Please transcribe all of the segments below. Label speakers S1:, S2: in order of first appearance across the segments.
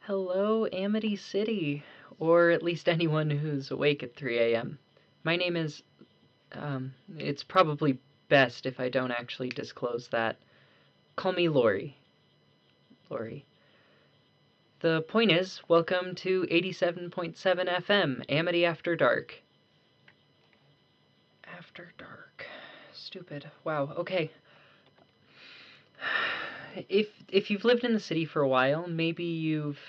S1: Hello, Amity City, or at least anyone who's awake at 3 a.m. My name is, it's probably best if I don't actually disclose that. Call me Lori. Lori. The point is, welcome to 87.7 FM, Amity After Dark. After Dark. Stupid. Wow, okay. If you've lived in the city for a while, maybe you've...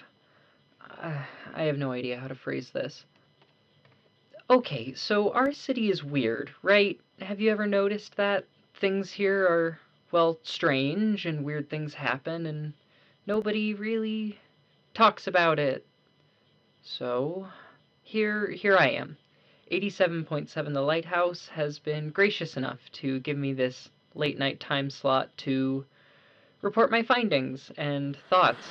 S1: I have no idea how to phrase this. Okay, so our city is weird, right? Have you ever noticed that? Things here are, well, strange and weird things happen and nobody really talks about it. So, here I am. 87.7 The Lighthouse has been gracious enough to give me this late night time slot to report my findings and thoughts.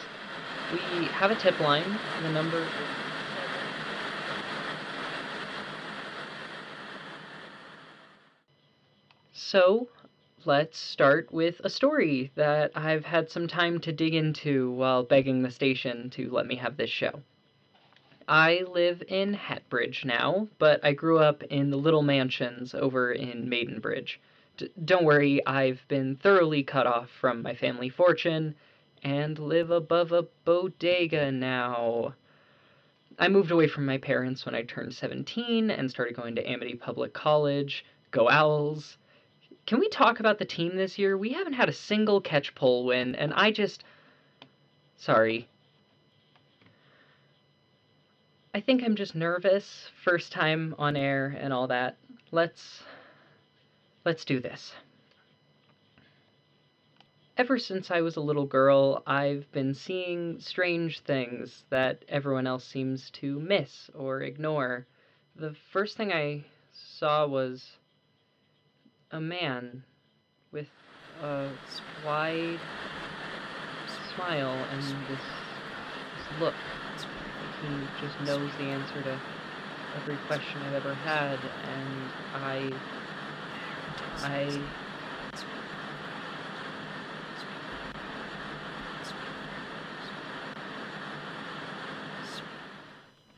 S1: We have a tip line, the number... So, let's start with a story that I've had some time to dig into while begging the station to let me have this show. I live in Hatbridge now, but I grew up in the little mansions over in Maidenbridge. Don't worry, I've been thoroughly cut off from my family fortune and live above a bodega now. I moved away from my parents when I turned 17 and started going to Amity Public College. Go Owls! Can we talk about the team this year? We haven't had a single catch pole win, and Sorry. I think I'm just nervous. First time on air and all that. Let's do this. Ever since I was a little girl, I've been seeing strange things that everyone else seems to miss or ignore. The first thing I saw was a man with a wide smile and this look. He just knows the answer to every question I've ever had, and I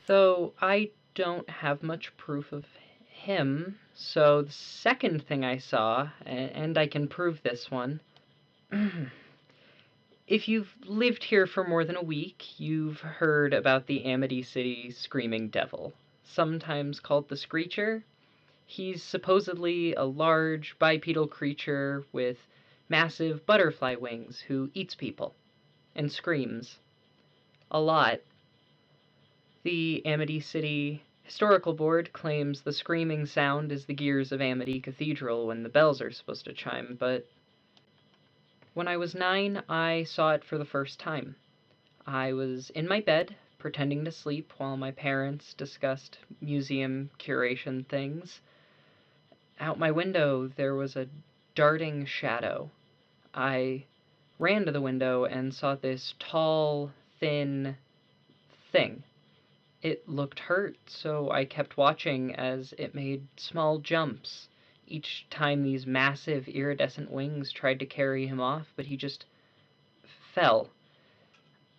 S1: though I don't have much proof of him, so the second thing I saw, and I can prove this one, if you've lived here for more than a week, you've heard about the Amity City Screaming Devil, sometimes called the Screecher. He's supposedly a large bipedal creature with massive butterfly wings who eats people and screams. A lot. The Amity City Historical Board claims the screaming sound is the gears of Amity Cathedral when the bells are supposed to chime, but when I was 9, I saw it for the first time. I was in my bed, pretending to sleep while my parents discussed museum curation things. Out my window, there was a darting shadow. I ran to the window and saw this tall, thin thing. It looked hurt, so I kept watching as it made small jumps. Each time these massive iridescent wings tried to carry him off, but he just fell.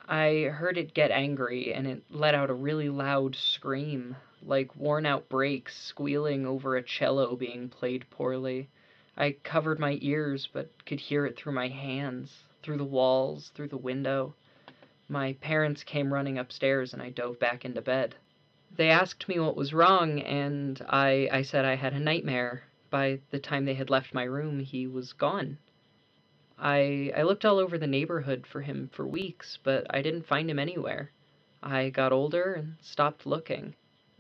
S1: I heard it get angry, and it let out a really loud scream, like worn-out brakes squealing over a cello being played poorly. I covered my ears, but could hear it through my hands, through the walls, through the window. My parents came running upstairs, and I dove back into bed. They asked me what was wrong, and I said I had a nightmare. By the time they had left my room, he was gone. I looked all over the neighborhood for him for weeks, but I didn't find him anywhere. I got older and stopped looking.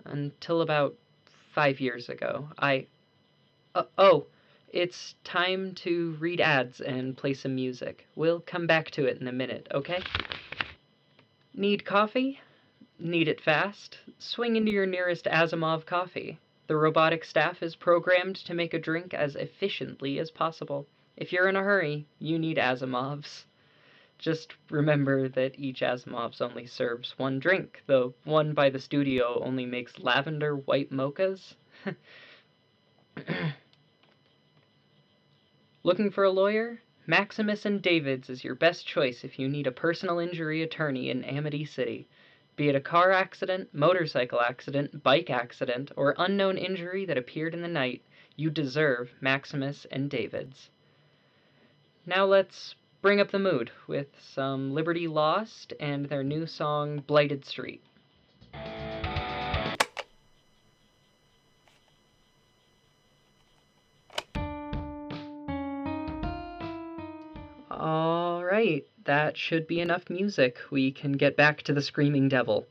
S1: Until about 5 years ago. Oh, it's time to read ads and play some music. We'll come back to it in a minute, okay? Need coffee? Need it fast? Swing into your nearest Asimov coffee. The robotic staff is programmed to make a drink as efficiently as possible. If you're in a hurry, you need Asimovs. Just remember that each Asimov's only serves one drink. The one by the studio only makes lavender white mochas. Looking for a lawyer? Maximus and David's is your best choice if you need a personal injury attorney in Amity City. Be it a car accident, motorcycle accident, bike accident, or unknown injury that appeared in the night, you deserve Maximus and David's. Now let's bring up the mood with some Liberty Lost and their new song Blighted Street. Alright, that should be enough music. We can get back to the Screaming Devil.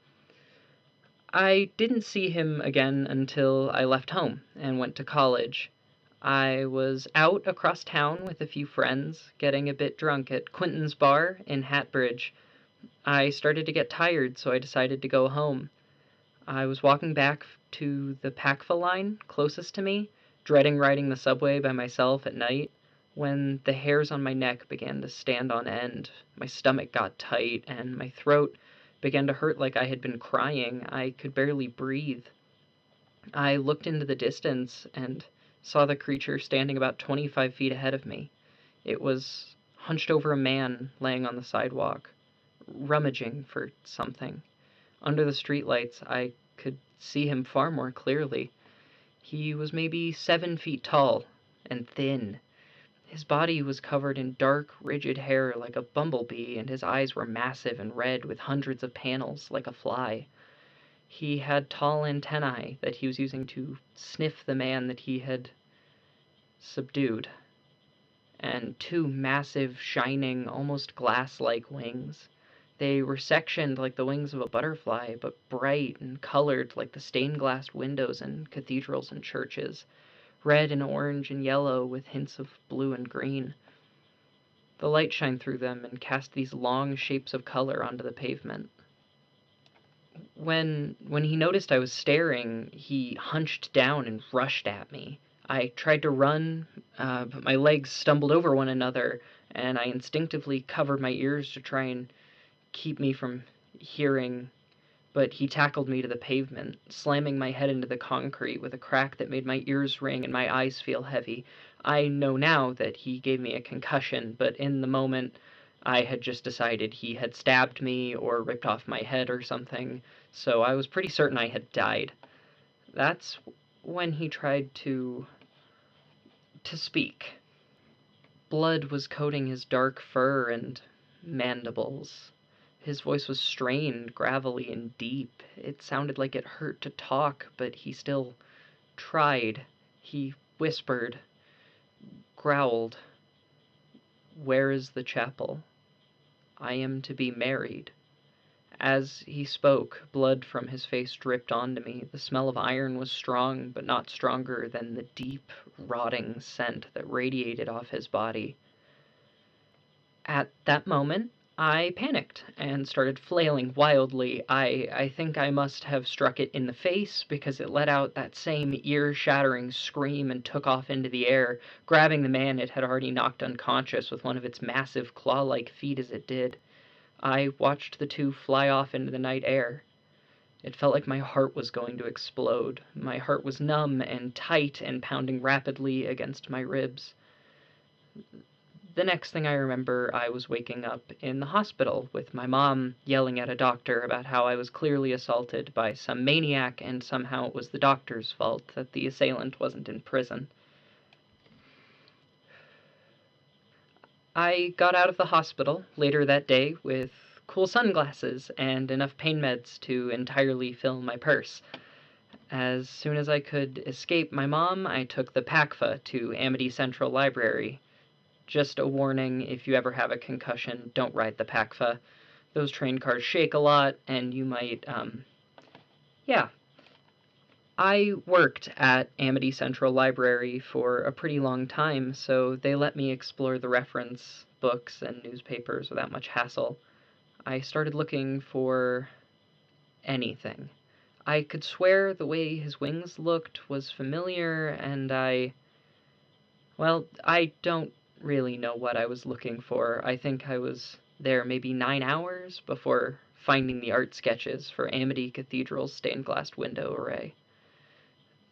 S1: I didn't see him again until I left home and went to college. I was out across town with a few friends, getting a bit drunk at Quinton's Bar in Hatbridge. I started to get tired, so I decided to go home. I was walking back to the Packfa line closest to me, dreading riding the subway by myself at night, when the hairs on my neck began to stand on end. My stomach got tight, and my throat began to hurt like I had been crying. I could barely breathe. I looked into the distance and saw the creature standing about 25 feet ahead of me. It was hunched over a man laying on the sidewalk, rummaging for something. Under the streetlights, I could see him far more clearly. He was maybe 7 feet tall and thin. His body was covered in dark, rigid hair like a bumblebee, and his eyes were massive and red with hundreds of panels like a fly. He had tall antennae that he was using to sniff the man that he had subdued, and two massive, shining, almost glass-like wings. They were sectioned like the wings of a butterfly, but bright and colored like the stained glass windows in cathedrals and churches, red and orange and yellow with hints of blue and green. The light shined through them and cast these long shapes of color onto the pavement. When he noticed I was staring, he hunched down and rushed at me. I tried to run, but my legs stumbled over one another, and I instinctively covered my ears to try and keep me from hearing, but he tackled me to the pavement, slamming my head into the concrete with a crack that made my ears ring and my eyes feel heavy. I know now that he gave me a concussion, but in the moment I had just decided he had stabbed me or ripped off my head or something, so I was pretty certain I had died. That's when he tried to speak. Blood was coating his dark fur and mandibles. His voice was strained, gravelly, and deep. It sounded like it hurt to talk, but he still tried. He whispered, growled, "Where is the chapel? I am to be married." As he spoke, blood from his face dripped onto me. The smell of iron was strong, but not stronger than the deep, rotting scent that radiated off his body. At that moment, I panicked and started flailing wildly. I think I must have struck it in the face because it let out that same ear-shattering scream and took off into the air, grabbing the man it had already knocked unconscious with one of its massive claw-like feet as it did. I watched the two fly off into the night air. It felt like my heart was going to explode. My heart was numb and tight and pounding rapidly against my ribs. The next thing I remember, I was waking up in the hospital with my mom yelling at a doctor about how I was clearly assaulted by some maniac and somehow it was the doctor's fault that the assailant wasn't in prison. I got out of the hospital later that day with cool sunglasses and enough pain meds to entirely fill my purse. As soon as I could escape my mom, I took the PACFA to Amity Central Library. Just a warning, if you ever have a concussion, don't ride the PACFA. Those train cars shake a lot, and you might, yeah. I worked at Amity Central Library for a pretty long time, so they let me explore the reference books and newspapers without much hassle. I started looking for anything. I could swear the way his wings looked was familiar, and well, I don't really know what I was looking for. I think I was there maybe 9 hours before finding the art sketches for Amity Cathedral's stained glass window array.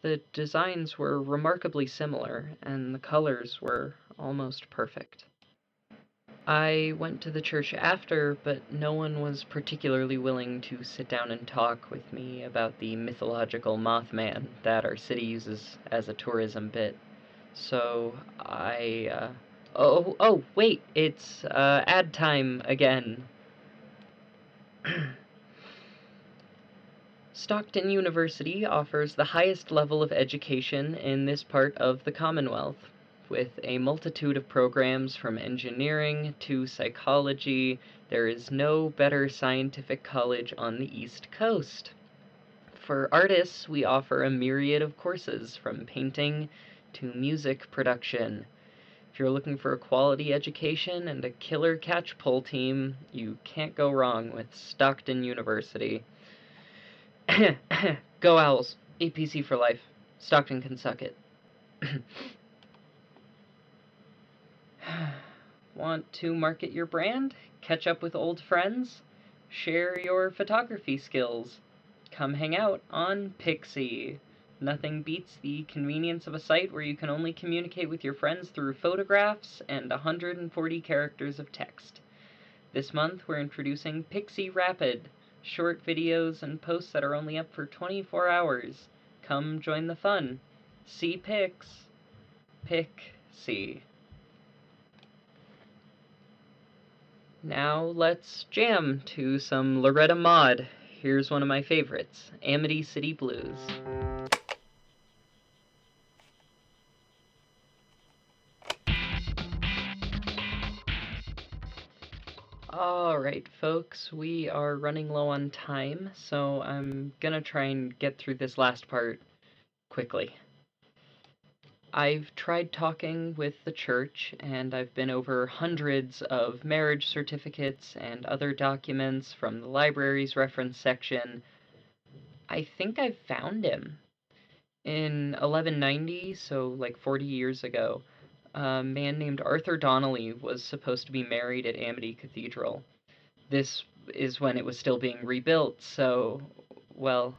S1: The designs were remarkably similar, and the colors were almost perfect. I went to the church after, but no one was particularly willing to sit down and talk with me about the mythological Mothman that our city uses as a tourism bit. So oh, wait, it's ad time again. Stockton University offers the highest level of education in this part of the Commonwealth, with a multitude of programs from engineering to psychology. There is no better scientific college on the East Coast. For artists, we offer a myriad of courses from painting to music production. If you're looking for a quality education and a killer catch-pull team, you can't go wrong with Stockton University. Go Owls. APC for life. Stockton can suck it. Want to market your brand? Catch up with old friends? Share your photography skills? Come hang out on Pixie. Nothing beats the convenience of a site where you can only communicate with your friends through photographs and 140 characters of text. This month we're introducing Pixie Rapid, short videos and posts that are only up for 24 hours. Come join the fun. See pics. Pixie. Now let's jam to some Loretta Maud. Here's one of my favorites, Amity City Blues. Alright, folks, we are running low on time, so I'm gonna try and get through this last part quickly. I've tried talking with the church, and I've been over hundreds of marriage certificates and other documents from the library's reference section. I think I've found him. In 1190, so like 40 years ago, a man named Arthur Donnelly was supposed to be married at Amity Cathedral. This is when it was still being rebuilt, so, well,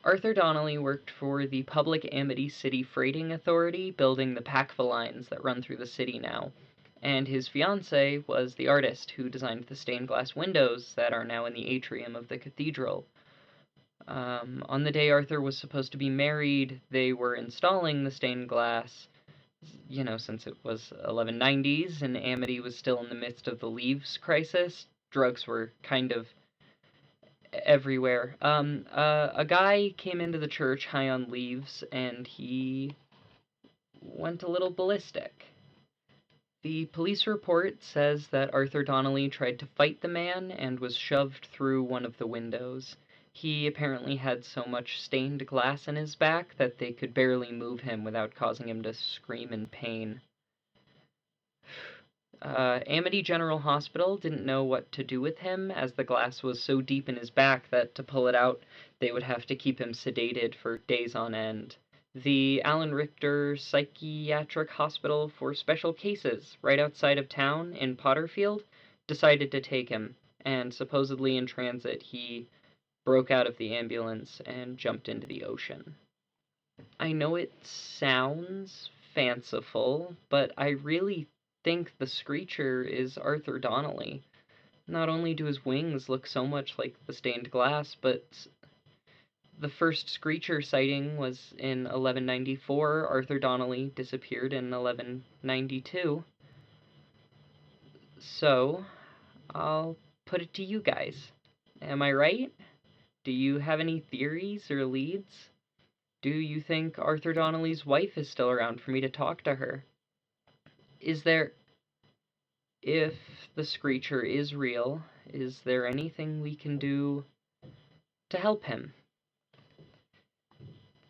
S1: Arthur Donnelly worked for the public Amity City Freighting Authority, building the PACVA lines that run through the city now. And his fiancée was the artist who designed the stained glass windows that are now in the atrium of the cathedral. On the day Arthur was supposed to be married, they were installing the stained glass, since it was 1190s and Amity was still in the midst of the leaves crisis. Drugs were kind of everywhere. A guy came into the church high on leaves, and he went a little ballistic. The police report says that Arthur Donnelly tried to fight the man and was shoved through one of the windows. He apparently had so much stained glass in his back that they could barely move him without causing him to scream in pain. Amity General Hospital didn't know what to do with him, as the glass was so deep in his back that to pull it out, they would have to keep him sedated for days on end. The Alan Richter Psychiatric Hospital for Special Cases, right outside of town in Potterfield, decided to take him, and supposedly in transit he broke out of the ambulance and jumped into the ocean. I know it sounds fanciful, but I really think the Screecher is Arthur Donnelly. Not only do his wings look so much like the stained glass, but the first Screecher sighting was in 1194. Arthur Donnelly disappeared in 1192. So, I'll put it to you guys. Am I right? Do you have any theories or leads? Do you think Arthur Donnelly's wife is still around for me to talk to her? If the Screecher is real, is there anything we can do to help him?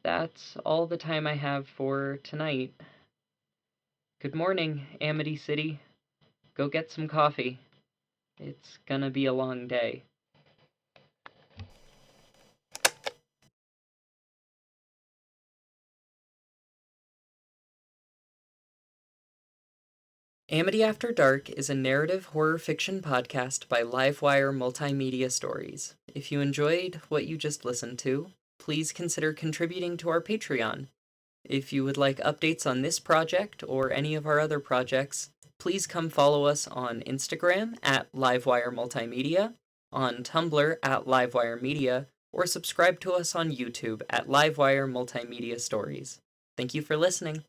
S1: That's all the time I have for tonight. Good morning, Amity City. Go get some coffee. It's gonna be a long day. Amity After Dark is a narrative horror fiction podcast by Livewire Multimedia Stories. If you enjoyed what you just listened to, please consider contributing to our Patreon. If you would like updates on this project or any of our other projects, please come follow us on Instagram at Livewire Multimedia, on Tumblr at Livewire Media, or subscribe to us on YouTube at Livewire Multimedia Stories. Thank you for listening.